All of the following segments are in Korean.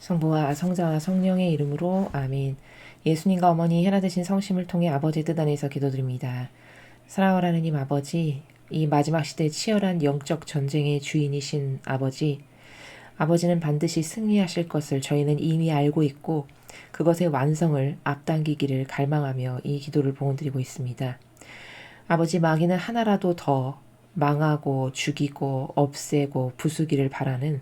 성부와 성자와 성령의 이름으로 아멘. 예수님과 어머니 하나 되신 성심을 통해 아버지의 뜻 안에서 기도드립니다. 사랑하는 하나님 아버지, 이 마지막 시대 치열한 영적 전쟁의 주인이신 아버지, 아버지는 반드시 승리하실 것을 저희는 이미 알고 있고 그것의 완성을 앞당기기를 갈망하며 이 기도를 봉헌드리고 있습니다. 아버지, 마귀는 하나라도 더 망하고 죽이고 없애고 부수기를 바라는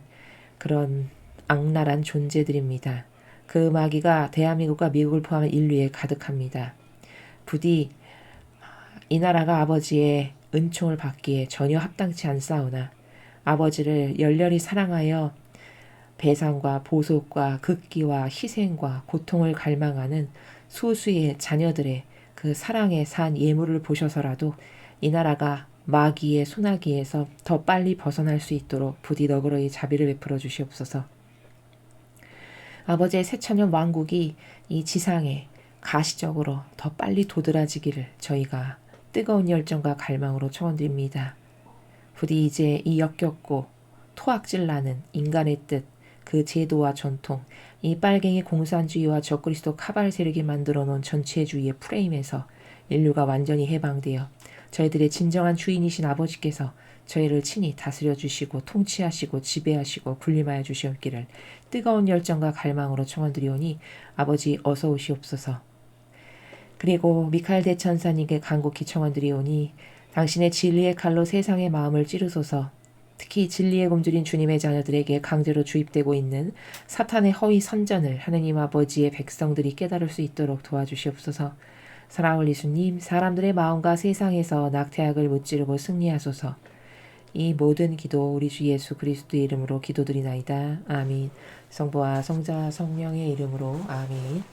그런 악랄한 존재들입니다. 그 마귀가 대한민국과 미국을 포함한 인류에 가득합니다. 부디 이 나라가 아버지의 은총을 받기에 전혀 합당치 않사오나 아버지를 열렬히 사랑하여 배상과 보속과 극기와 희생과 고통을 갈망하는 소수의 자녀들의 그 사랑의 산 예물을 보셔서라도 이 나라가 마귀의 소나기에서 더 빨리 벗어날 수 있도록 부디 너그러이 자비를 베풀어 주시옵소서. 아버지의 새천년 왕국이 이 지상에 가시적으로 더 빨리 도드라지기를 저희가 뜨거운 열정과 갈망으로 청원드립니다. 부디 이제 이 역겹고 토악질나는 인간의 뜻, 그 제도와 전통, 이 빨갱이 공산주의와 적그리스도 카발 세력이 만들어 놓은 전체주의의 프레임에서 인류가 완전히 해방되어 저희들의 진정한 주인이신 아버지께서 저희를 친히 다스려 주시고 통치하시고 지배하시고 군림하여 주시옵기를 뜨거운 열정과 갈망으로 청원드리오니 아버지 어서 오시옵소서. 그리고 미카엘 대천사님께 간곡히 청원드리오니 당신의 진리의 칼로 세상의 마음을 찌르소서. 특히 진리의 곰줄인 주님의 자녀들에게 강제로 주입되고 있는 사탄의 허위 선전을 하느님 아버지의 백성들이 깨달을 수 있도록 도와주시옵소서. 사랑하는 예수님, 사람들의 마음과 세상에서 낙태악을 무찌르고 승리하소서. 이 모든 기도 우리 주 예수 그리스도의 이름으로 기도드리나이다. 아멘. 성부와 성자 성령의 이름으로 아멘.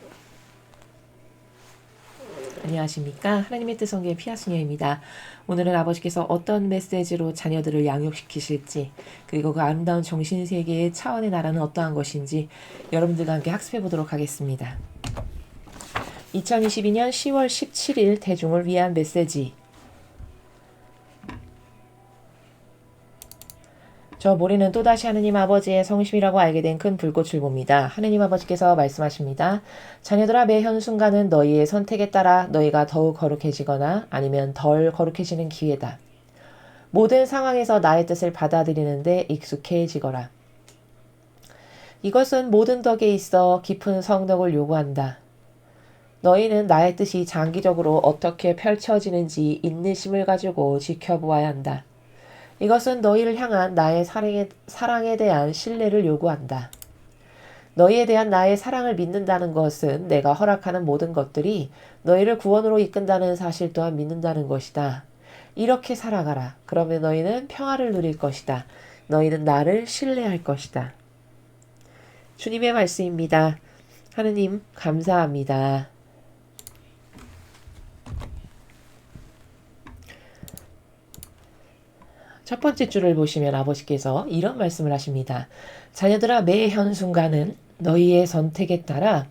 안녕하십니까. 하나님의 뜻 성교의 피아스녀입니다. 오늘은 아버지께서 어떤 메시지로 자녀들을 양육시키실지, 그리고 그 아름다운 정신세계의 차원의 나라는 어떠한 것인지 여러분들과 함께 학습해 보도록 하겠습니다. 2022년 10월 17일 대중을 위한 메시지. 저 모래는 또다시 하느님 아버지의 성심이라고 알게 된 큰 불꽃을 봅니다. 하느님 아버지께서 말씀하십니다. 자녀들아, 매 현순간은 너희의 선택에 따라 너희가 더욱 거룩해지거나 아니면 덜 거룩해지는 기회다. 모든 상황에서 나의 뜻을 받아들이는데 익숙해지거라. 이것은 모든 덕에 있어 깊은 성덕을 요구한다. 너희는 나의 뜻이 장기적으로 어떻게 펼쳐지는지 인내심을 가지고 지켜보아야 한다. 이것은 너희를 향한 나의 사랑에 대한 신뢰를 요구한다. 너희에 대한 나의 사랑을 믿는다는 것은 내가 허락하는 모든 것들이 너희를 구원으로 이끈다는 사실 또한 믿는다는 것이다. 이렇게 살아가라. 그러면 너희는 평화를 누릴 것이다. 너희는 나를 신뢰할 것이다. 주님의 말씀입니다. 하느님 감사합니다. 첫 번째 줄을 보시면 아버지께서 이런 말씀을 하십니다. 자녀들아, 매 현순간은 너희의 선택에 따라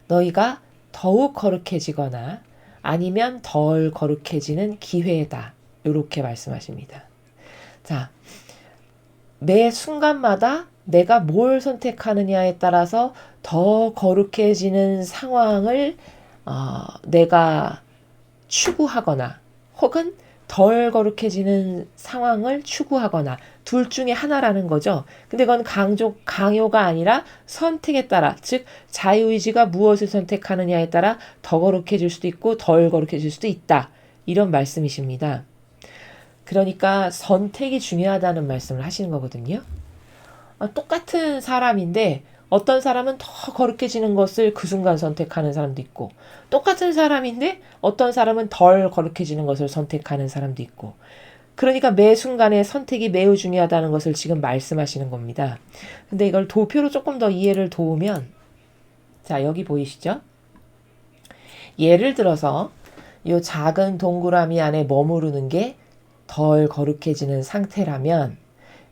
너희가 더욱 거룩해지거나 아니면 덜 거룩해지는 기회다. 이렇게 말씀하십니다. 자, 매 순간마다 내가 뭘 선택하느냐에 따라서 더 거룩해지는 상황을 내가 추구하거나 혹은 덜 거룩해지는 상황을 추구하거나 둘 중에 하나라는 거죠. 근데 그건 강요가 아니라 선택에 따라, 즉 자유의지가 무엇을 선택하느냐에 따라 더 거룩해질 수도 있고 덜 거룩해질 수도 있다. 이런 말씀이십니다. 그러니까 선택이 중요하다는 말씀을 하시는 거거든요. 똑같은 사람인데 어떤 사람은 더 거룩해지는 것을 그 순간 선택하는 사람도 있고, 똑같은 사람인데 어떤 사람은 덜 거룩해지는 것을 선택하는 사람도 있고, 그러니까 매 순간의 선택이 매우 중요하다는 것을 지금 말씀하시는 겁니다. 근데 이걸 도표로 조금 더 이해를 도우면, 자, 여기 보이시죠? 예를 들어서 이 작은 동그라미 안에 머무르는 게 덜 거룩해지는 상태라면,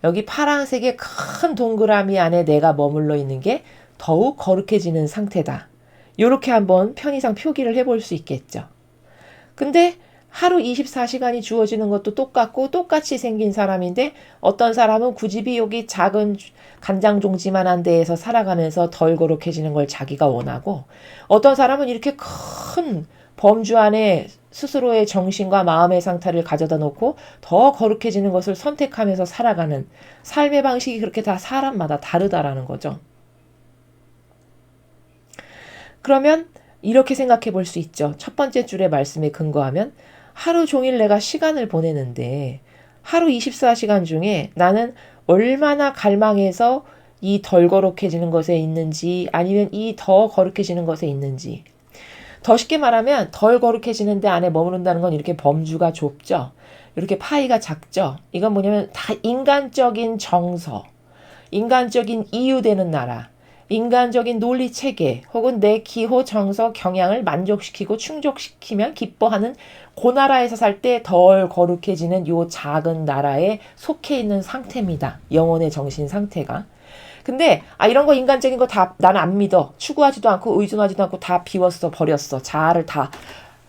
여기 파란색의 큰 동그라미 안에 내가 머물러 있는 게 더욱 거룩해지는 상태다. 이렇게 한번 편의상 표기를 해볼 수 있겠죠. 근데 하루 24시간이 주어지는 것도 똑같고 똑같이 생긴 사람인데 어떤 사람은 굳이 여기 작은 간장종지만한 데에서 살아가면서 덜 거룩해지는 걸 자기가 원하고 어떤 사람은 이렇게 큰 범주 안에 스스로의 정신과 마음의 상태를 가져다 놓고 더 거룩해지는 것을 선택하면서 살아가는 삶의 방식이 그렇게 다 사람마다 다르다라는 거죠. 그러면 이렇게 생각해 볼 수 있죠. 첫 번째 줄의 말씀에 근거하면 하루 종일 내가 시간을 보내는데 하루 24시간 중에 나는 얼마나 갈망해서 이 덜 거룩해지는 것에 있는지 아니면 이 더 거룩해지는 것에 있는지. 더 쉽게 말하면 덜 거룩해지는 데 안에 머무른다는 건 이렇게 범주가 좁죠. 이렇게 파이가 작죠. 이건 뭐냐면 다 인간적인 정서, 인간적인 이유되는 나라, 인간적인 논리 체계 혹은 내 기호, 정서, 경향을 만족시키고 충족시키면 기뻐하는 그 나라에서 살 때 덜 거룩해지는 요 작은 나라에 속해 있는 상태입니다. 영혼의 정신 상태가. 근데 이런 거 인간적인 거 다 나는 안 믿어. 추구하지도 않고 의존하지도 않고 다 비웠어. 버렸어. 자아를 다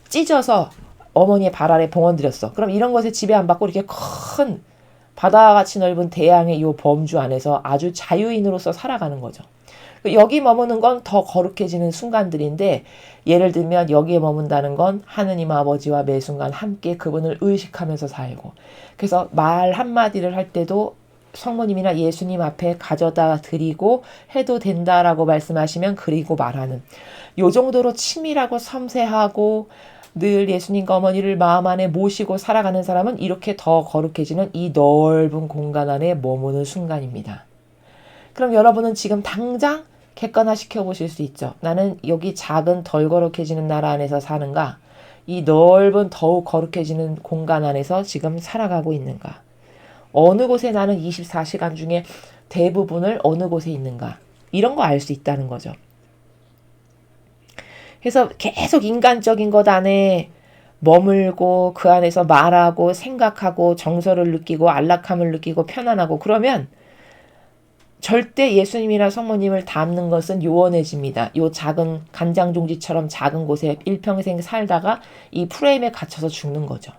찢어서 어머니의 발 아래 봉헌드렸어. 그럼 이런 것에 지배 안 받고 이렇게 큰 바다같이 넓은 대양의 요 범주 안에서 아주 자유인으로서 살아가는 거죠. 여기 머무는 건 더 거룩해지는 순간들인데 예를 들면 여기에 머문다는 건 하느님 아버지와 매 순간 함께 그분을 의식하면서 살고 그래서 말 한마디를 할 때도 성모님이나 예수님 앞에 가져다 드리고 해도 된다라고 말씀하시면 그리고 말하는 요 정도로 치밀하고 섬세하고 늘 예수님과 어머니를 마음 안에 모시고 살아가는 사람은 이렇게 더 거룩해지는 이 넓은 공간 안에 머무는 순간입니다. 그럼 여러분은 지금 당장 객관화시켜 보실 수 있죠. 나는 여기 작은 덜 거룩해지는 나라 안에서 사는가? 이 넓은 더욱 거룩해지는 공간 안에서 지금 살아가고 있는가? 어느 곳에 나는 24시간 중에 대부분을 어느 곳에 있는가? 이런 거 알 수 있다는 거죠. 그래서 계속 인간적인 것 안에 머물고 그 안에서 말하고 생각하고 정서를 느끼고 안락함을 느끼고 편안하고 그러면 절대 예수님이나 성모님을 닮는 것은 요원해집니다. 요 작은 간장종지처럼 작은 곳에 일평생 살다가 이 프레임에 갇혀서 죽는 거죠.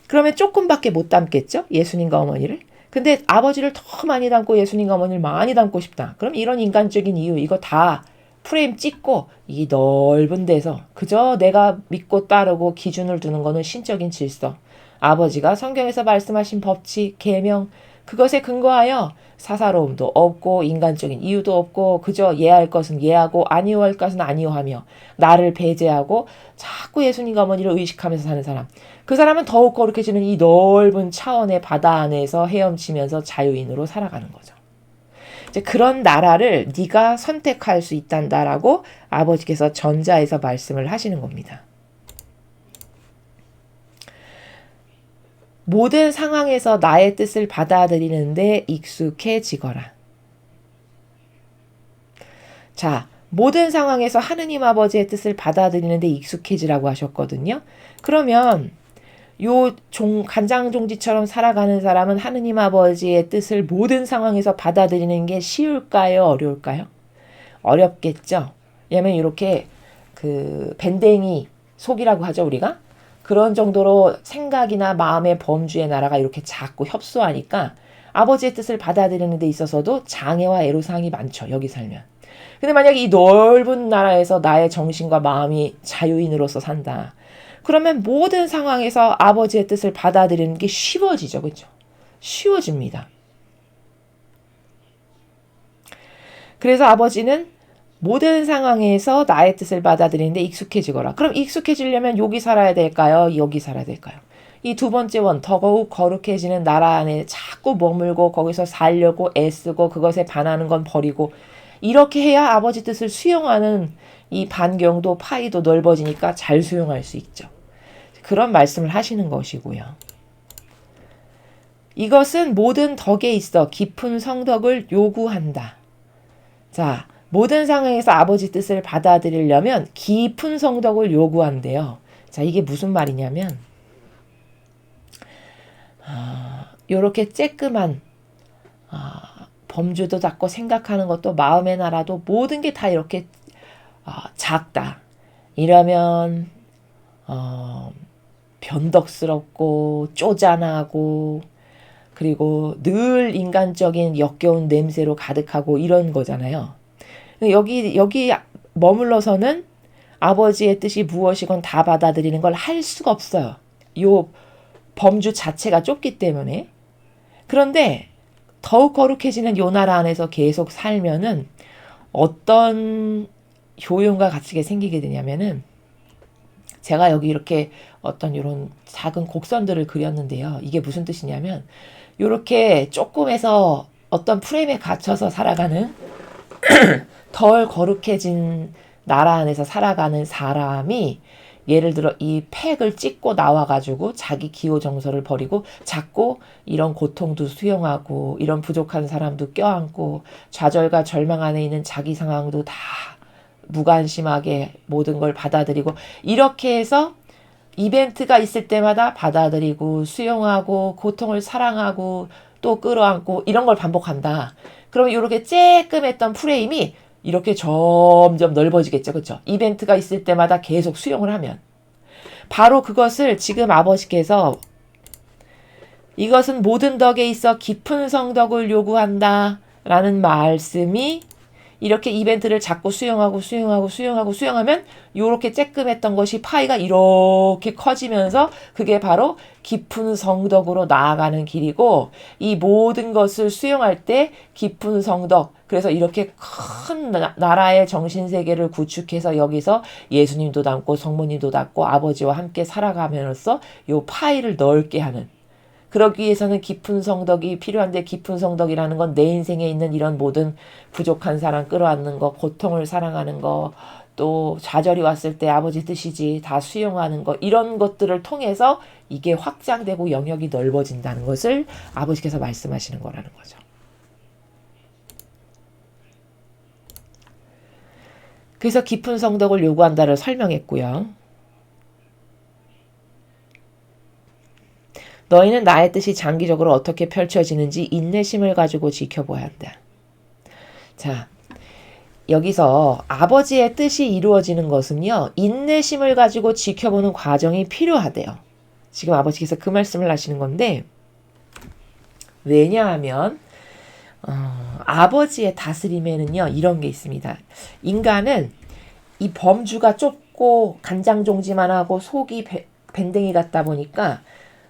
그러면 조금밖에 못 닮겠죠? 예수님과 어머니를. 근데 아버지를 더 많이 닮고 예수님과 어머니를 많이 닮고 싶다. 그럼 이런 인간적인 이유 이거 다 프레임 찍고 이 넓은 데서 그저 내가 믿고 따르고 기준을 두는 거는 신적인 질서. 아버지가 성경에서 말씀하신 법칙, 계명 그것에 근거하여 사사로움도 없고 인간적인 이유도 없고 그저 예할 것은 예하고 아니오할 것은 아니오하며 나를 배제하고 자꾸 예수님과 어머니를 의식하면서 사는 사람. 그 사람은 더욱 거룩해지는 이 넓은 차원의 바다 안에서 헤엄치면서 자유인으로 살아가는 거죠. 이제 그런 나라를 네가 선택할 수 있단다라고 아버지께서 전자에서 말씀을 하시는 겁니다. 모든 상황에서 나의 뜻을 받아들이는데 익숙해지거라. 자, 모든 상황에서 하느님 아버지의 뜻을 받아들이는데 익숙해지라고 하셨거든요. 그러면 요 간장종지처럼 살아가는 사람은 하느님 아버지의 뜻을 모든 상황에서 받아들이는 게 쉬울까요? 어려울까요? 어렵겠죠. 왜냐면 이렇게 밴댕이 속이라고 하죠, 우리가. 그런 정도로 생각이나 마음의 범주의 나라가 이렇게 작고 협소하니까 아버지의 뜻을 받아들이는 데 있어서도 장애와 애로사항이 많죠. 여기 살면. 근데 만약에 이 넓은 나라에서 나의 정신과 마음이 자유인으로서 산다. 그러면 모든 상황에서 아버지의 뜻을 받아들이는 게 쉬워지죠. 그렇죠? 쉬워집니다. 그래서 아버지는 모든 상황에서 나의 뜻을 받아들이는데 익숙해지거라. 그럼 익숙해지려면 여기 살아야 될까요? 여기 살아야 될까요? 이 두 번째 원, 더욱 거룩해지는 나라 안에 자꾸 머물고 거기서 살려고 애쓰고 그것에 반하는 건 버리고 이렇게 해야 아버지 뜻을 수용하는 이 반경도 파이도 넓어지니까 잘 수용할 수 있죠. 그런 말씀을 하시는 것이고요. 이것은 모든 덕에 있어 깊은 성덕을 요구한다. 자, 모든 상황에서 아버지 뜻을 받아들이려면 깊은 성덕을 요구한대요. 자, 이게 무슨 말이냐면 요렇게 쬐끄만 범주도 작고 생각하는 것도 마음의 나라도 모든 게 다 이렇게 작다. 이러면 어, 변덕스럽고 쪼잔하고 그리고 늘 인간적인 역겨운 냄새로 가득하고 이런 거잖아요. 여기 머물러서는 아버지의 뜻이 무엇이건 다 받아들이는 걸 할 수가 없어요. 요 범주 자체가 좁기 때문에. 그런데 더욱 거룩해지는 요 나라 안에서 계속 살면은 어떤 효용과 가치가 생기게 되냐면은 제가 여기 이렇게 어떤 이런 작은 곡선들을 그렸는데요. 이게 무슨 뜻이냐면 이렇게 조금에서 어떤 프레임에 갇혀서 살아가는 덜 거룩해진 나라 안에서 살아가는 사람이 예를 들어 이 팩을 찍고 나와가지고 자기 기호 정서를 버리고 자꾸 이런 고통도 수용하고 이런 부족한 사람도 껴안고 좌절과 절망 안에 있는 자기 상황도 다 무관심하게 모든 걸 받아들이고 이렇게 해서 이벤트가 있을 때마다 받아들이고 수용하고 고통을 사랑하고 또 끌어안고 이런 걸 반복한다. 그러면 이렇게 쬐끔했던 프레임이 이렇게 점점 넓어지겠죠. 그렇죠? 이벤트가 있을 때마다 계속 수용을 하면. 바로 그것을 지금 아버지께서 이것은 모든 덕에 있어 깊은 성덕을 요구한다 라는 말씀이 이렇게 이벤트를 자꾸 수용하면 이렇게 쬐끔했던 것이 파이가 이렇게 커지면서 그게 바로 깊은 성덕으로 나아가는 길이고 이 모든 것을 수용할 때 깊은 성덕 그래서 이렇게 큰 나라의 정신세계를 구축해서 여기서 예수님도 닮고 성모님도 닮고 아버지와 함께 살아가면서 이 파이를 넓게 하는 그러기 위해서는 깊은 성덕이 필요한데 깊은 성덕이라는 건 내 인생에 있는 이런 모든 부족한 사람 끌어안는 거, 고통을 사랑하는 거, 또 좌절이 왔을 때 아버지 뜻이지 다 수용하는 거 이런 것들을 통해서 이게 확장되고 영역이 넓어진다는 것을 아버지께서 말씀하시는 거라는 거죠. 그래서 깊은 성덕을 요구한다를 설명했고요. 너희는 나의 뜻이 장기적으로 어떻게 펼쳐지는지 인내심을 가지고 지켜봐야 한다. 자, 여기서 아버지의 뜻이 이루어지는 것은요. 인내심을 가지고 지켜보는 과정이 필요하대요. 지금 아버지께서 그 말씀을 하시는 건데 왜냐하면 아버지의 다스림에는요. 이런 게 있습니다. 인간은 이 범주가 좁고 간장종지만 하고 속이 밴댕이 같다 보니까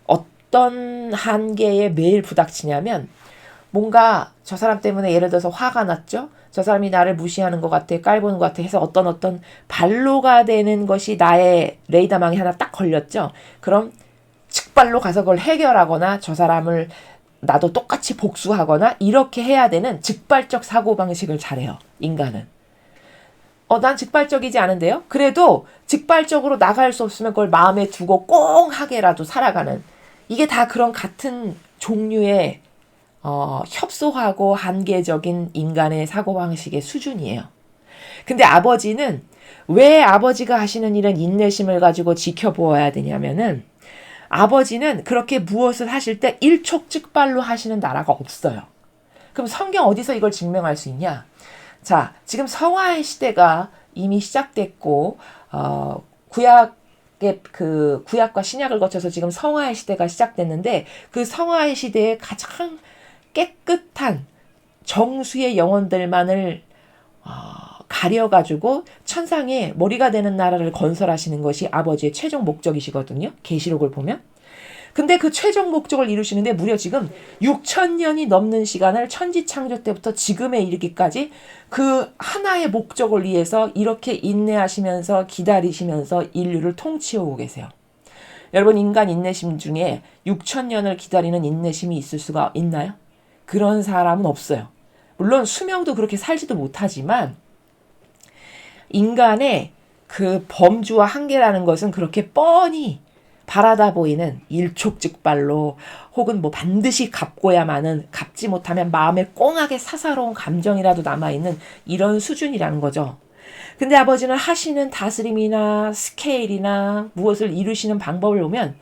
어떤 한계에 매일 부닥치냐면 뭔가 저 사람 때문에 예를 들어서 화가 났죠. 저 사람이 나를 무시하는 것 같아, 깔보는 것 같아 해서 어떤 발로가 되는 것이 나의 레이더망에 하나 딱 걸렸죠. 그럼 즉발로 가서 그걸 해결하거나 저 사람을 나도 똑같이 복수하거나 이렇게 해야 되는 즉발적 사고방식을 잘해요. 인간은. 난 즉발적이지 않은데요. 그래도 즉발적으로 나갈 수 없으면 그걸 마음에 두고 꽁하게라도 살아가는 이게 다 그런 같은 종류의 협소하고 한계적인 인간의 사고방식의 수준이에요. 근데 아버지는 왜 아버지가 하시는 일은 인내심을 가지고 지켜보아야 되냐면은 아버지는 그렇게 무엇을 하실 때 일촉즉발로 하시는 나라가 없어요. 그럼 성경 어디서 이걸 증명할 수 있냐? 자, 지금 성화의 시대가 이미 시작됐고 구약과 신약을 거쳐서 지금 성화의 시대가 시작됐는데 그 성화의 시대에 가장 깨끗한 정수의 영혼들만을 가려가지고 천상의 머리가 되는 나라를 건설하시는 것이 아버지의 최종 목적이시거든요. 계시록을 보면. 근데 그 최종 목적을 이루시는데 무려 지금 6,000년이 넘는 시간을 천지창조 때부터 지금에 이르기까지 그 하나의 목적을 위해서 이렇게 인내하시면서 기다리시면서 인류를 통치하고 계세요. 여러분 인간 인내심 중에 6,000년을 기다리는 인내심이 있을 수가 있나요? 그런 사람은 없어요. 물론 수명도 그렇게 살지도 못하지만 인간의 그 범주와 한계라는 것은 그렇게 뻔히 바라다 보이는 일촉즉발로 혹은 뭐 반드시 갚고야만은 갚지 못하면 마음에 꽁하게 사사로운 감정이라도 남아있는 이런 수준이라는 거죠. 근데 아버지는 하시는 다스림이나 스케일이나 무엇을 이루시는 방법을 보면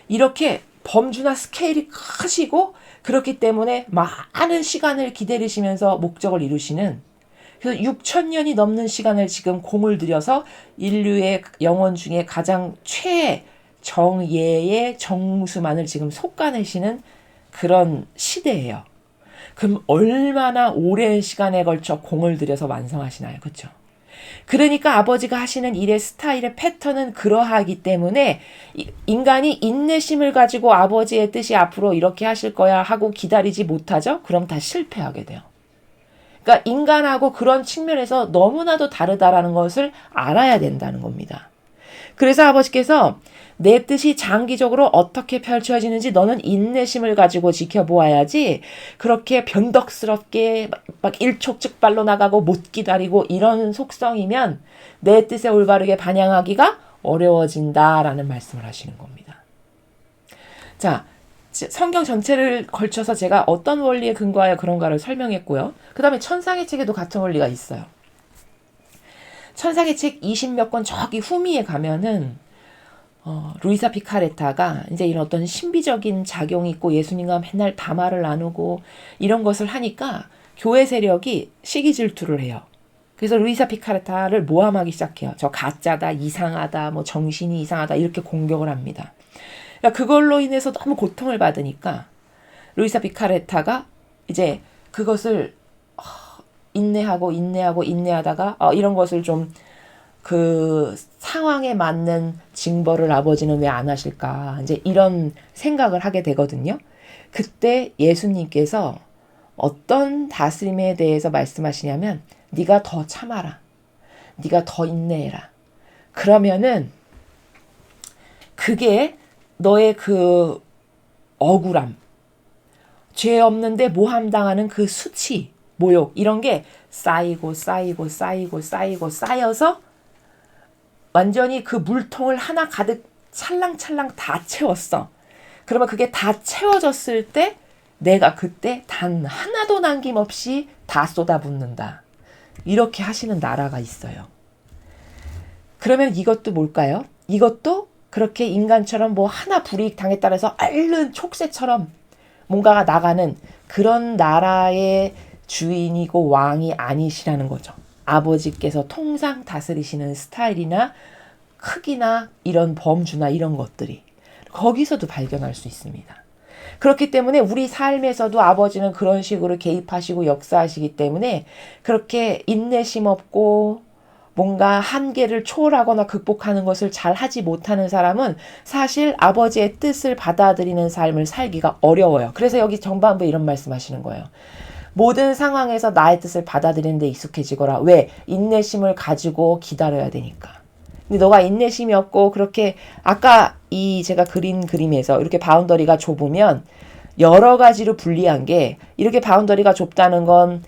이렇게 범주나 스케일이 크시고 그렇기 때문에 많은 시간을 기다리시면서 목적을 이루시는 그래서 6,000년이 넘는 시간을 지금 공을 들여서 인류의 영혼 중에 가장 최정예의 정수만을 지금 솎아내시는 그런 시대예요. 그럼 얼마나 오랜 시간에 걸쳐 공을 들여서 완성하시나요? 그렇죠? 그러니까 아버지가 하시는 일의 스타일의 패턴은 그러하기 때문에 인간이 인내심을 가지고 아버지의 뜻이 앞으로 이렇게 하실 거야 하고 기다리지 못하죠? 그럼 다 실패하게 돼요. 그러니까 인간하고 그런 측면에서 너무나도 다르다라는 것을 알아야 된다는 겁니다. 그래서 아버지께서 내 뜻이 장기적으로 어떻게 펼쳐지는지 너는 인내심을 가지고 지켜보아야지 그렇게 변덕스럽게 막 일촉즉발로 나가고 못 기다리고 이런 속성이면 내 뜻에 올바르게 반영하기가 어려워진다라는 말씀을 하시는 겁니다. 자, 성경 전체를 걸쳐서 제가 어떤 원리에 근거하여 그런가를 설명했고요. 그 다음에 천상의 책에도 같은 원리가 있어요. 천상의 책 20몇 권 저기 후미에 가면은 루이사 피카레타가 이제 이런 어떤 신비적인 작용이 있고 예수님과 맨날 담화를 나누고 이런 것을 하니까 교회 세력이 시기 질투를 해요. 그래서 루이사 피카레타를 모함하기 시작해요. 저 가짜다, 이상하다, 뭐 정신이 이상하다 이렇게 공격을 합니다. 그러니까 그걸로 인해서 너무 고통을 받으니까 루이사 피카레타가 이제 그것을 인내하다가 이런 것을 좀 그 상황에 맞는 징벌을 아버지는 왜 안 하실까 이제 이런 생각을 하게 되거든요. 그때 예수님께서 어떤 다스림에 대해서 말씀하시냐면 네가 더 참아라. 네가 더 인내해라. 그러면은 그게 너의 그 억울함, 죄 없는데 모함당하는 그 수치, 모욕 이런 게 쌓이고 쌓여서 완전히 그 물통을 하나 가득 찰랑찰랑 다 채웠어. 그러면 그게 다 채워졌을 때 내가 그때 단 하나도 남김없이 다 쏟아붓는다. 이렇게 하시는 나라가 있어요. 그러면 이것도 뭘까요? 이것도 그렇게 인간처럼 뭐 하나 불이익 당했다 해서 얼른 촉새처럼 뭔가가 나가는 그런 나라의 주인이고 왕이 아니시라는 거죠. 아버지께서 통상 다스리시는 스타일이나 크기나 이런 범주나 이런 것들이 거기서도 발견할 수 있습니다. 그렇기 때문에 우리 삶에서도 아버지는 그런 식으로 개입하시고 역사하시기 때문에 그렇게 인내심 없고 뭔가 한계를 초월하거나 극복하는 것을 잘 하지 못하는 사람은 사실 아버지의 뜻을 받아들이는 삶을 살기가 어려워요. 그래서 여기 정반부에 이런 말씀하시는 거예요. 모든 상황에서 나의 뜻을 받아들이는 데 익숙해지거라. 왜? 인내심을 가지고 기다려야 되니까. 근데 너가 인내심이 없고 그렇게 아까 이 제가 그린 그림에서 이렇게 바운더리가 좁으면 여러 가지로 불리한 게 이렇게 바운더리가 좁다는 건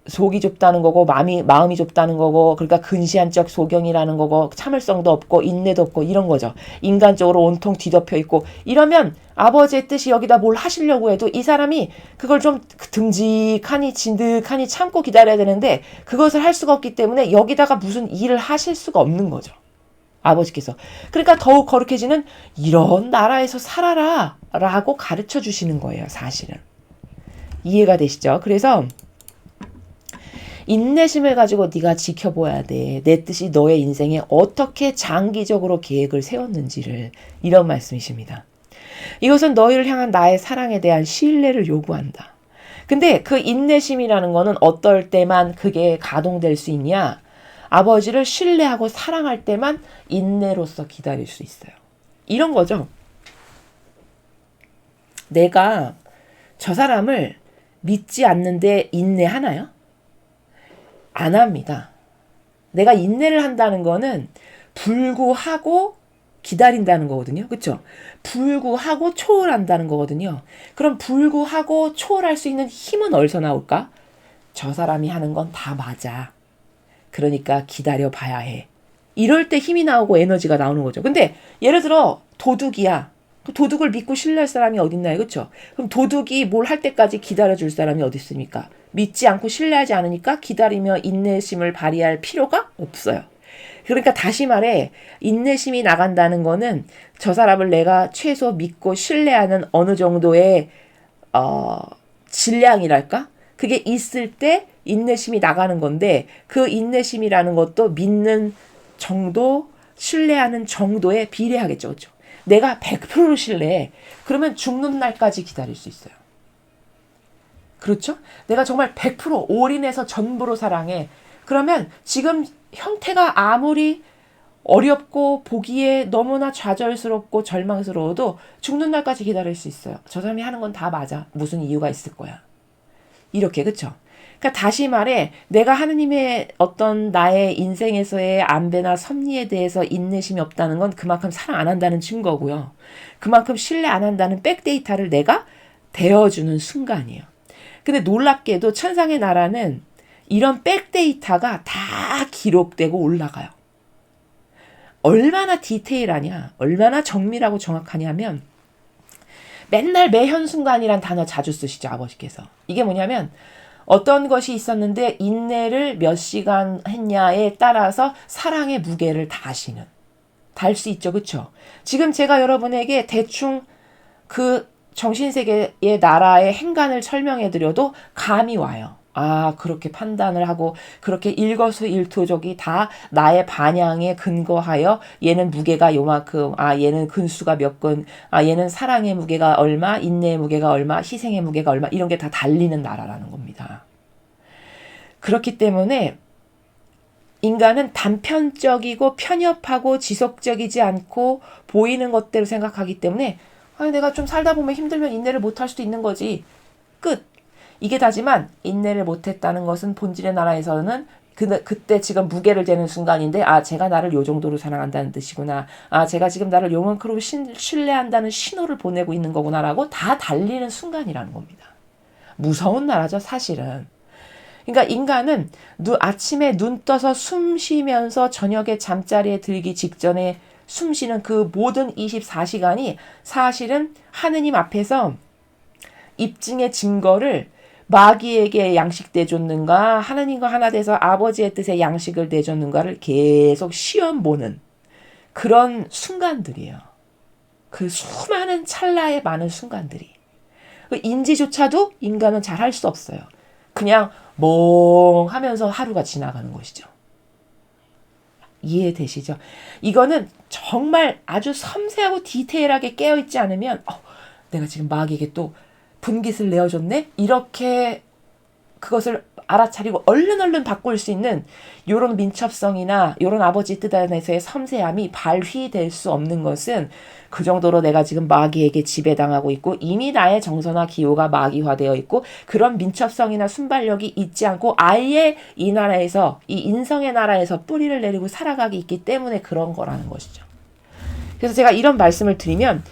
속이 좁다는 거고 마음이 좁다는 거고 그러니까 근시안적 소경이라는 거고 참을성도 없고 인내도 없고 이런 거죠. 인간적으로 온통 뒤덮여 있고 이러면 아버지의 뜻이 여기다 뭘 하시려고 해도 이 사람이 그걸 좀 듬직하니 진득하니 참고 기다려야 되는데 그것을 할 수가 없기 때문에 여기다가 무슨 일을 하실 수가 없는 거죠. 아버지께서. 그러니까 더욱 거룩해지는 이런 나라에서 살아라 라고 가르쳐 주시는 거예요. 사실은. 이해가 되시죠? 그래서 인내심을 가지고 네가 지켜봐야 돼. 내 뜻이 너의 인생에 어떻게 장기적으로 계획을 세웠는지를 이런 말씀이십니다. 이것은 너희를 향한 나의 사랑에 대한 신뢰를 요구한다. 근데 그 인내심이라는 거는 어떨 때만 그게 가동될 수 있냐? 아버지를 신뢰하고 사랑할 때만 인내로서 기다릴 수 있어요. 이런 거죠. 내가 저 사람을 믿지 않는데 인내하나요? 안 합니다. 내가 인내를 한다는 거는 불구하고 기다린다는 거거든요. 그렇죠? 불구하고 초월한다는 거거든요. 그럼 불구하고 초월할 수 있는 힘은 어디서 나올까? 저 사람이 하는 건 다 맞아. 그러니까 기다려 봐야 해. 이럴 때 힘이 나오고 에너지가 나오는 거죠. 근데 예를 들어 도둑이야. 도둑을 믿고 신뢰할 사람이 어딨나요? 그렇죠? 그럼 도둑이 뭘 할 때까지 기다려줄 사람이 어디 있습니까? 믿지 않고 신뢰하지 않으니까 기다리며 인내심을 발휘할 필요가 없어요. 그러니까 다시 말해 인내심이 나간다는 거는 저 사람을 내가 최소 믿고 신뢰하는 어느 정도의 질량이랄까? 그게 있을 때 인내심이 나가는 건데 그 인내심이라는 것도 믿는 정도, 신뢰하는 정도에 비례하겠죠. 그렇죠? 내가 100%를 신뢰해. 그러면 죽는 날까지 기다릴 수 있어요. 그렇죠? 내가 정말 100% 올인해서 전부로 사랑해. 그러면 지금 형태가 아무리 어렵고 보기에 너무나 좌절스럽고 절망스러워도 죽는 날까지 기다릴 수 있어요. 저 사람이 하는 건 다 맞아. 무슨 이유가 있을 거야. 이렇게, 그쵸? 그러니까 다시 말해 내가 하느님의 어떤 나의 인생에서의 안배나 섭리에 대해서 인내심이 없다는 건 그만큼 사랑 안 한다는 증거고요. 그만큼 신뢰 안 한다는 백데이터를 내가 대어주는 순간이에요. 근데 놀랍게도 천상의 나라는 이런 백데이터가 다 기록되고 올라가요. 얼마나 디테일하냐, 얼마나 정밀하고 정확하냐면 맨날 매 현순간이란 단어 자주 쓰시죠, 아버지께서. 이게 뭐냐면 어떤 것이 있었는데 인내를 몇 시간 했냐에 따라서 사랑의 무게를 다시는 달 수 있죠. 그렇죠? 지금 제가 여러분에게 대충 그 정신세계의 나라의 행간을 설명해드려도 감이 와요. 아, 그렇게 판단을 하고 그렇게 일거수일투족이 다 나의 반향에 근거하여 얘는 무게가 요만큼, 아 얘는 근수가 몇 근, 아 얘는 사랑의 무게가 얼마, 인내의 무게가 얼마, 희생의 무게가 얼마, 이런 게 다 달리는 나라라는 겁니다. 그렇기 때문에 인간은 단편적이고 편협하고 지속적이지 않고 보이는 것대로 생각하기 때문에 아니 내가 좀 살다 보면 힘들면 인내를 못할 수도 있는 거지. 끝. 이게 다지만 인내를 못했다는 것은 본질의 나라에서는 그때 지금 무게를 재는 순간인데 아 제가 나를 요 정도로 사랑한다는 뜻이구나. 아 제가 지금 나를 요만큼 신뢰한다는 신호를 보내고 있는 거구나라고 다 달리는 순간이라는 겁니다. 무서운 나라죠 사실은. 그러니까 인간은 아침에 눈 떠서 숨 쉬면서 저녁에 잠자리에 들기 직전에 숨 쉬는 그 모든 24시간이 사실은 하느님 앞에서 입증의 증거를 마귀에게 양식 내줬는가 하나님과 하나 돼서 아버지의 뜻에 양식을 내줬는가를 계속 시험 보는 그런 순간들이에요. 그 수많은 찰나의 많은 순간들이. 그 인지조차도 인간은 잘 할 수 없어요. 그냥 멍하면서 하루가 지나가는 것이죠. 이해되시죠? 이거는 정말 아주 섬세하고 디테일하게 깨어있지 않으면 내가 지금 마귀에게 또 분깃을 내어줬네? 이렇게 그것을 알아차리고 얼른 바꿀 수 있는 요런 민첩성이나 요런 아버지 뜻 안에서의 섬세함이 발휘될 수 없는 것은 그 정도로 내가 지금 마귀에게 지배당하고 있고 이미 나의 정서나 기호가 마귀화되어 있고 그런 민첩성이나 순발력이 있지 않고 아예 이 나라에서 이 인성의 나라에서 뿌리를 내리고 살아가기 있기 때문에 그런 거라는 것이죠. 그래서 제가 이런 말씀을 드리면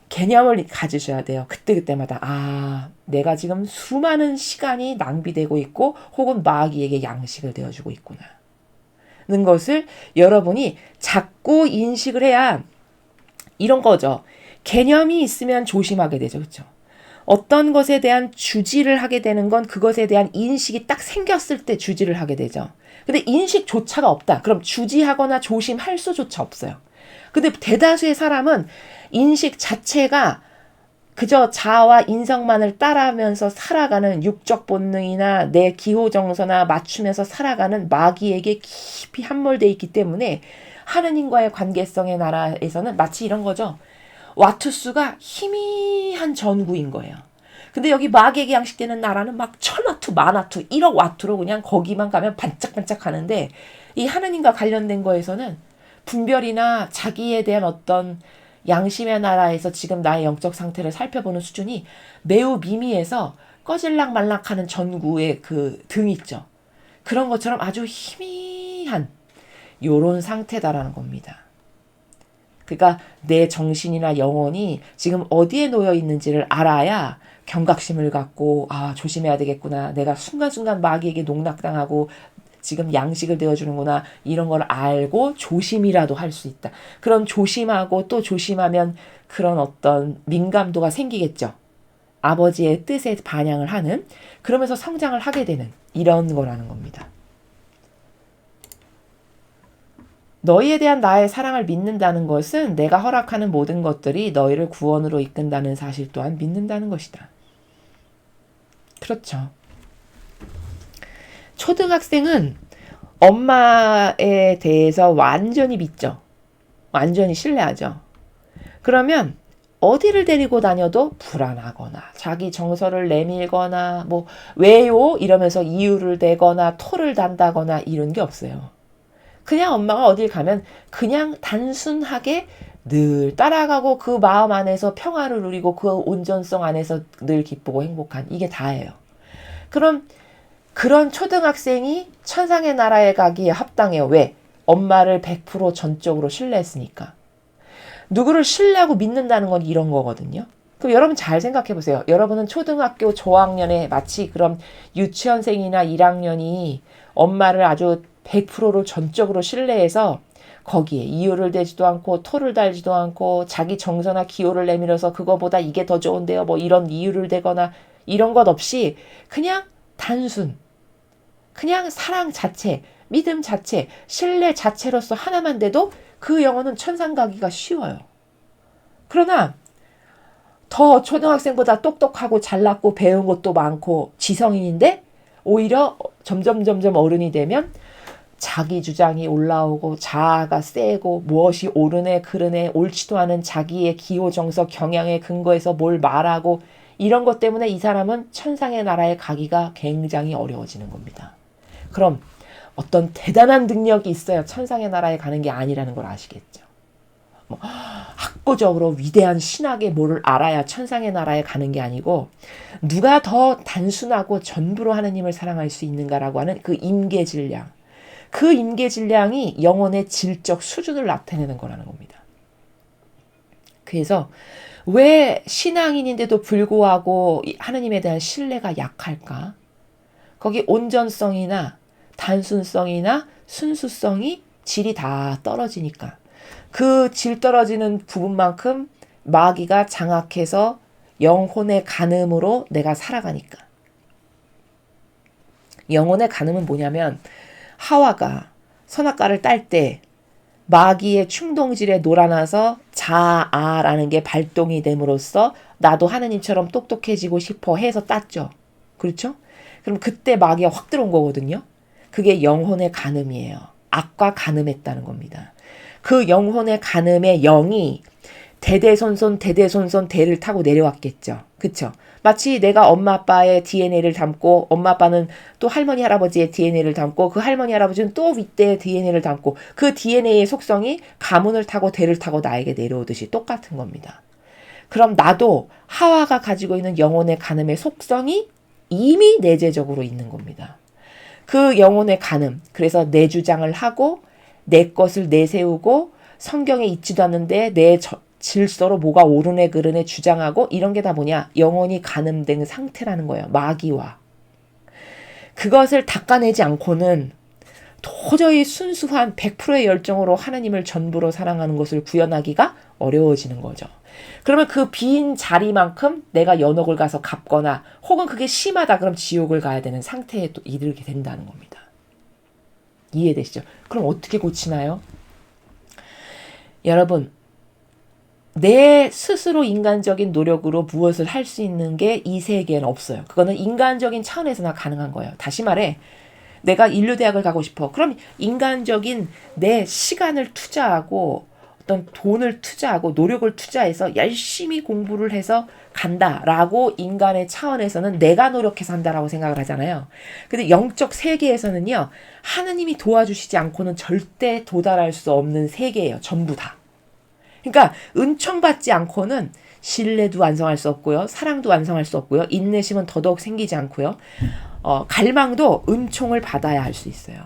개념을 가지셔야 돼요. 그때마다 아 내가 지금 수많은 시간이 낭비되고 있고 혹은 마귀에게 양식을 되어주고 있구나 는 것을 여러분이 자꾸 인식을 해야 이런 거죠. 개념이 있으면 조심하게 되죠. 그렇죠? 어떤 것에 대한 주지를 하게 되는 건 그것에 대한 인식이 딱 생겼을 때 주지를 하게 되죠. 근데 인식조차가 없다. 그럼 주지하거나 조심할 수조차 없어요. 근데 대다수의 사람은 인식 자체가 그저 자아와 인성만을 따라하면서 살아가는 육적 본능이나 내 기호 정서나 맞추면서 살아가는 마귀에게 깊이 함몰되어 있기 때문에 하느님과의 관계성의 나라에서는 마치 이런 거죠. 와투수가 희미한 전구인 거예요. 근데 여기 마귀에게 양식되는 나라는 막 1000와트, 10,000와트, 1억 와트로 그냥 거기만 가면 반짝반짝 하는데 이 하느님과 관련된 거에서는 분별이나 자기에 대한 어떤 양심의 나라에서 지금 나의 영적 상태를 살펴보는 수준이 매우 미미해서 꺼질락 말락하는 전구의 그 등 있죠. 그런 것처럼 아주 희미한 요런 상태다라는 겁니다. 그러니까 내 정신이나 영혼이 지금 어디에 놓여 있는지를 알아야 경각심을 갖고 아 조심해야 되겠구나. 내가 순간순간 마귀에게 농락당하고 지금 양식을 되어주는구나. 이런 걸 알고 조심이라도 할 수 있다. 그런 조심하고 또 조심하면 그런 어떤 민감도가 생기겠죠. 아버지의 뜻에 반영을 하는 그러면서 성장을 하게 되는 이런 거라는 겁니다. 너희에 대한 나의 사랑을 믿는다는 것은 내가 허락하는 모든 것들이 너희를 구원으로 이끈다는 사실 또한 믿는다는 것이다. 그렇죠. 초등학생은 엄마에 대해서 완전히 믿죠. 완전히 신뢰하죠. 그러면 어디를 데리고 다녀도 불안하거나 자기 정서를 내밀거나 뭐 왜요? 이러면서 이유를 대거나 토를 단다거나 이런 게 없어요. 그냥 엄마가 어딜 가면 그냥 단순하게 늘 따라가고 그 마음 안에서 평화를 누리고 그 온전성 안에서 늘 기쁘고 행복한 이게 다예요. 그럼 그런 초등학생이 천상의 나라에 가기에 합당해요. 왜? 엄마를 100% 전적으로 신뢰했으니까. 누구를 신뢰하고 믿는다는 건 이런 거거든요. 그럼 여러분 잘 생각해 보세요. 여러분은 초등학교 저학년에 마치 그런 유치원생이나 1학년이 엄마를 아주 100%를 전적으로 신뢰해서 거기에 이유를 대지도 않고 토를 달지도 않고 자기 정서나 기호를 내밀어서 그거보다 이게 더 좋은데요. 뭐 이런 이유를 대거나 이런 것 없이 그냥 단순, 그냥 사랑 자체, 믿음 자체, 신뢰 자체로서 하나만 돼도 그 영혼은 천상 가기가 쉬워요. 그러나 더 초등학생보다 똑똑하고 잘났고 배운 것도 많고 지성인인데 오히려 점점 어른이 되면 자기 주장이 올라오고 자아가 세고 무엇이 옳으네 그르네 옳지도 않은 자기의 기호 정서 경향에 근거해서 뭘 말하고 이런 것 때문에 이 사람은 천상의 나라에 가기가 굉장히 어려워지는 겁니다. 그럼 어떤 대단한 능력이 있어야 천상의 나라에 가는 게 아니라는 걸 아시겠죠? 뭐 학구적으로 위대한 신학의 뭐를 알아야 천상의 나라에 가는 게 아니고 누가 더 단순하고 전부로 하느님을 사랑할 수 있는가라고 하는 그 임계질량, 그 임계질량이 영혼의 질적 수준을 나타내는 거라는 겁니다. 그래서 왜 신앙인인데도 불구하고 하느님에 대한 신뢰가 약할까? 거기 온전성이나 단순성이나 순수성이 질이 다 떨어지니까 그 질 떨어지는 부분만큼 마귀가 장악해서 영혼의 간음으로 내가 살아가니까. 영혼의 간음은 뭐냐면 하와가 선악과를 딸 때 마귀의 충동질에 놀아나서 자아라는 게 발동이 됨으로써 나도 하느님처럼 똑똑해지고 싶어 해서 땄죠. 그렇죠? 그럼 그때 마귀가 확 들어온 거거든요. 그게 영혼의 간음이에요. 악과 간음했다는 겁니다. 그 영혼의 간음의 영이 대대손손 대를 타고 내려왔겠죠. 그쵸? 마치 내가 엄마 아빠의 DNA를 담고 엄마 아빠는 또 할머니 할아버지의 DNA를 담고 그 할머니 할아버지는 또 윗대의 DNA를 담고 그 DNA의 속성이 가문을 타고 대를 타고 나에게 내려오듯이 똑같은 겁니다. 그럼 나도 하와가 가지고 있는 영혼의 간음의 속성이 이미 내재적으로 있는 겁니다. 그 영혼의 간음, 그래서 내 주장을 하고 내 것을 내세우고 성경에 있지도 않는데 내 질서로 뭐가 옳으네 그르네 주장하고 이런 게 다 뭐냐? 영혼이 간음된 상태라는 거예요. 마귀와. 그것을 닦아내지 않고는 도저히 순수한 100%의 열정으로 하나님을 전부로 사랑하는 것을 구현하기가 어려워지는 거죠. 그러면 그 빈 자리만큼 내가 연옥을 가서 갚거나 혹은 그게 심하다 그럼 지옥을 가야 되는 상태에 또 이르게 된다는 겁니다. 이해되시죠? 그럼 어떻게 고치나요? 여러분, 내 스스로 인간적인 노력으로 무엇을 할 수 있는 게 이 세계에는 없어요. 그거는 인간적인 차원에서나 가능한 거예요. 다시 말해, 내가 인류대학을 가고 싶어. 그럼 인간적인 내 시간을 투자하고 어떤 돈을 투자하고 노력을 투자해서 열심히 공부를 해서 간다라고 인간의 차원에서는 내가 노력해서 한다라고 생각을 하잖아요. 근데 영적 세계에서는요. 하느님이 도와주시지 않고는 절대 도달할 수 없는 세계예요. 전부 다. 그러니까 은총받지 않고는 신뢰도 완성할 수 없고요. 사랑도 완성할 수 없고요. 인내심은 더더욱 생기지 않고요. 갈망도 은총을 받아야 할 수 있어요.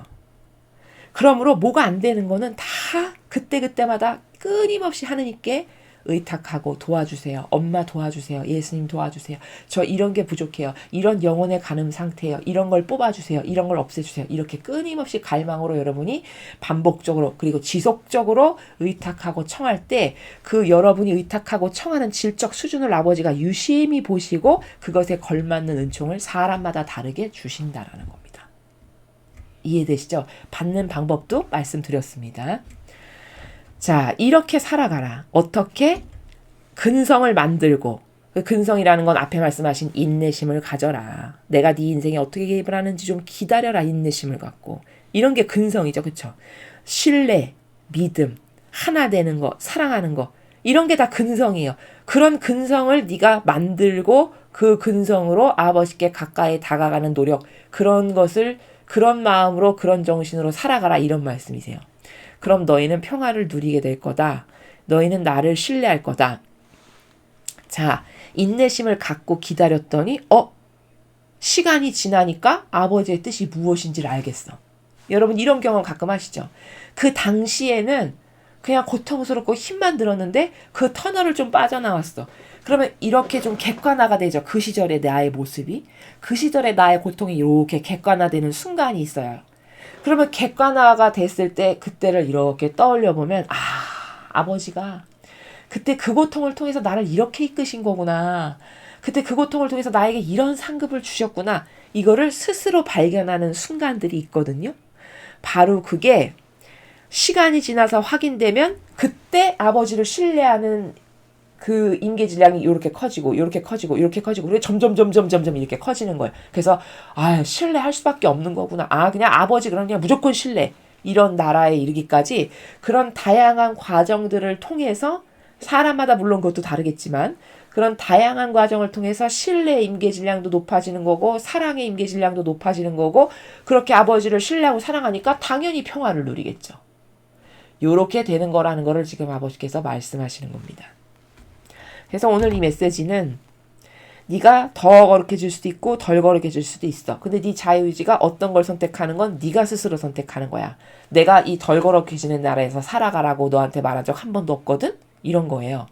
그러므로 뭐가 안 되는 거는 다 그때그때마다 끊임없이 하느님께 의탁하고 도와주세요. 엄마 도와주세요. 예수님 도와주세요. 저 이런 게 부족해요. 이런 영혼의 간음 상태예요. 이런 걸 뽑아주세요. 이런 걸 없애주세요. 이렇게 끊임없이 갈망으로 여러분이 반복적으로 그리고 지속적으로 의탁하고 청할 때 그 여러분이 의탁하고 청하는 질적 수준을 아버지가 유심히 보시고 그것에 걸맞는 은총을 사람마다 다르게 주신다라는 겁니다. 이해되시죠? 받는 방법도 말씀드렸습니다. 자, 이렇게 살아가라. 어떻게? 근성을 만들고 그 근성이라는 건 앞에 말씀하신 인내심을 가져라. 내가 네 인생에 어떻게 개입을 하는지 좀 기다려라. 인내심을 갖고. 이런 게 근성이죠. 그쵸? 신뢰, 믿음, 하나 되는 거, 사랑하는 거. 이런 게 다 근성이에요. 그런 근성을 네가 만들고 그 근성으로 아버지께 가까이 다가가는 노력. 그런 것을 그런 마음으로 그런 정신으로 살아가라. 이런 말씀이세요. 그럼 너희는 평화를 누리게 될 거다. 너희는 나를 신뢰할 거다. 자, 인내심을 갖고 기다렸더니 시간이 지나니까 아버지의 뜻이 무엇인지를 알겠어. 여러분 이런 경험 가끔 하시죠? 그 당시에는 그냥 고통스럽고 힘만 들었는데 그 터널을 좀 빠져나왔어. 그러면 이렇게 좀 객관화가 되죠. 그 시절의 나의 모습이. 그 시절의 나의 고통이 이렇게 객관화되는 순간이 있어요. 그러면 객관화가 됐을 때 그때를 이렇게 떠올려 보면 아버지가 그때 그 고통을 통해서 나를 이렇게 이끄신 거구나. 그때 그 고통을 통해서 나에게 이런 상급을 주셨구나. 이거를 스스로 발견하는 순간들이 있거든요. 바로 그게 시간이 지나서 확인되면 그때 아버지를 신뢰하는 그 임계질량이 이렇게 커지고 이렇게 커지고 이렇게 커지고 그리고 점점 이렇게 커지는 거예요. 그래서 신뢰할 수밖에 없는 거구나. 그냥 아버지 그냥 무조건 신뢰. 이런 나라에 이르기까지 그런 다양한 과정들을 통해서 사람마다 물론 그것도 다르겠지만 그런 다양한 과정을 통해서 신뢰의 임계질량도 높아지는 거고 사랑의 임계질량도 높아지는 거고 그렇게 아버지를 신뢰하고 사랑하니까 당연히 평화를 누리겠죠. 요렇게 되는 거라는 거를 지금 아버지께서 말씀하시는 겁니다. 그래서 오늘 이 메시지는 네가 더 거룩해질 수도 있고 덜 거룩해질 수도 있어. 근데 네 자유의지가 어떤 걸 선택하는 건 네가 스스로 선택하는 거야. 내가 이 덜 거룩해지는 나라에서 살아가라고 너한테 말한 적 한 번도 없거든? 이런 거예요.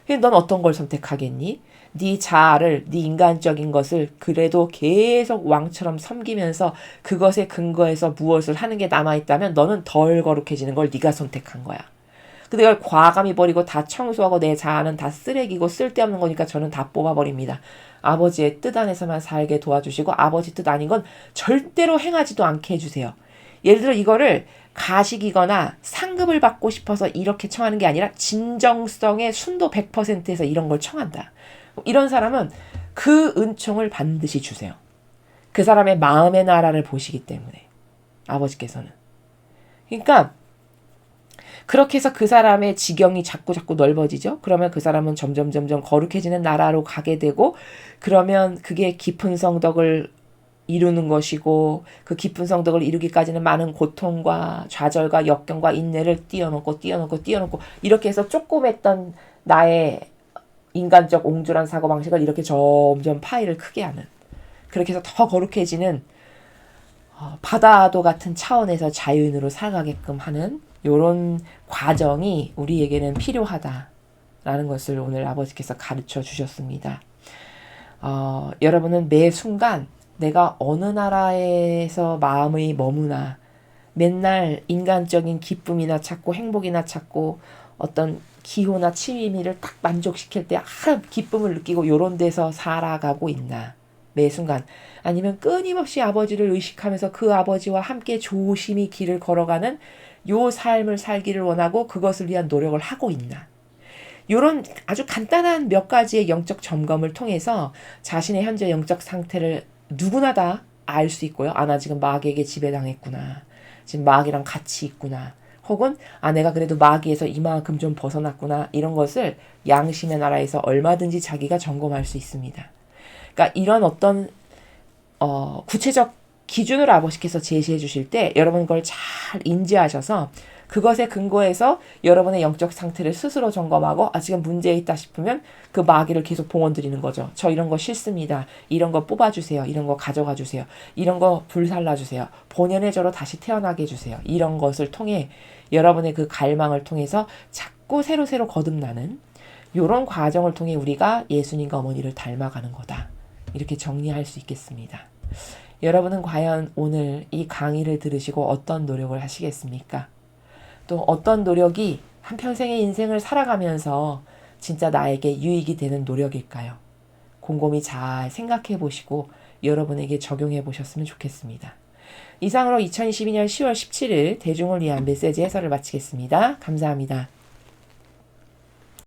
근데 넌 어떤 걸 선택하겠니? 네 자아를, 네 인간적인 것을 그래도 계속 왕처럼 섬기면서 그것에 근거해서 무엇을 하는 게 남아있다면 너는 덜 거룩해지는 걸 네가 선택한 거야. 근데 이걸 과감히 버리고 다 청소하고 내 자아는 다 쓰레기고 쓸데없는 거니까 저는 다 뽑아버립니다. 아버지의 뜻 안에서만 살게 도와주시고 아버지 뜻 아닌 건 절대로 행하지도 않게 해주세요. 예를 들어 이거를 가식이거나 상급을 받고 싶어서 이렇게 청하는 게 아니라 진정성의 순도 100%에서 이런 걸 청한다. 이런 사람은 그 은총을 반드시 주세요. 그 사람의 마음의 나라를 보시기 때문에 아버지께서는. 그러니까 그렇게 해서 그 사람의 지경이 자꾸 넓어지죠. 그러면 그 사람은 점점 거룩해지는 나라로 가게 되고 그러면 그게 깊은 성덕을 이루는 것이고 그 깊은 성덕을 이루기까지는 많은 고통과 좌절과 역경과 인내를 뛰어넘고 이렇게 해서 조그맸던 나의 인간적 옹졸한 사고방식을 이렇게 점점 파이를 크게 하는 그렇게 해서 더 거룩해지는 바다도 같은 차원에서 자유인으로 살아가게끔 하는 이런 과정이 우리에게는 필요하다라는 것을 오늘 아버지께서 가르쳐 주셨습니다. 여러분은 매 순간 내가 어느 나라에서 마음이 머무나 맨날 인간적인 기쁨이나 찾고 행복이나 찾고 어떤 기호나 취미를 딱 만족시킬 때 기쁨을 느끼고 이런 데서 살아가고 있나 매 순간 아니면 끊임없이 아버지를 의식하면서 그 아버지와 함께 조심히 길을 걸어가는 요 삶을 살기를 원하고 그것을 위한 노력을 하고 있나 요런 아주 간단한 몇 가지의 영적 점검을 통해서 자신의 현재 영적 상태를 누구나 다 알 수 있고요. 나 지금 마귀에게 지배당했구나. 지금 마귀랑 같이 있구나. 혹은 내가 그래도 마귀에서 이만큼 좀 벗어났구나. 이런 것을 양심의 나라에서 얼마든지 자기가 점검할 수 있습니다. 그러니까 이런 어떤 구체적 기준을 아버지께서 제시해 주실 때 여러분 그걸 잘 인지하셔서 그것에 근거해서 여러분의 영적 상태를 스스로 점검하고 지금 문제 있다 싶으면 그 마귀를 계속 봉헌 드리는 거죠. 저 이런 거 싫습니다. 이런 거 뽑아주세요. 이런 거 가져가 주세요. 이런 거 불살라주세요. 본연의 저로 다시 태어나게 해주세요. 이런 것을 통해 여러분의 그 갈망을 통해서 자꾸 새로 거듭나는 이런 과정을 통해 우리가 예수님과 어머니를 닮아가는 거다. 이렇게 정리할 수 있겠습니다. 여러분은 과연 오늘 이 강의를 들으시고 어떤 노력을 하시겠습니까? 또 어떤 노력이 한평생의 인생을 살아가면서 진짜 나에게 유익이 되는 노력일까요? 곰곰이 잘 생각해 보시고 여러분에게 적용해 보셨으면 좋겠습니다. 이상으로 2022년 10월 17일 대중을 위한 메시지 해설을 마치겠습니다. 감사합니다.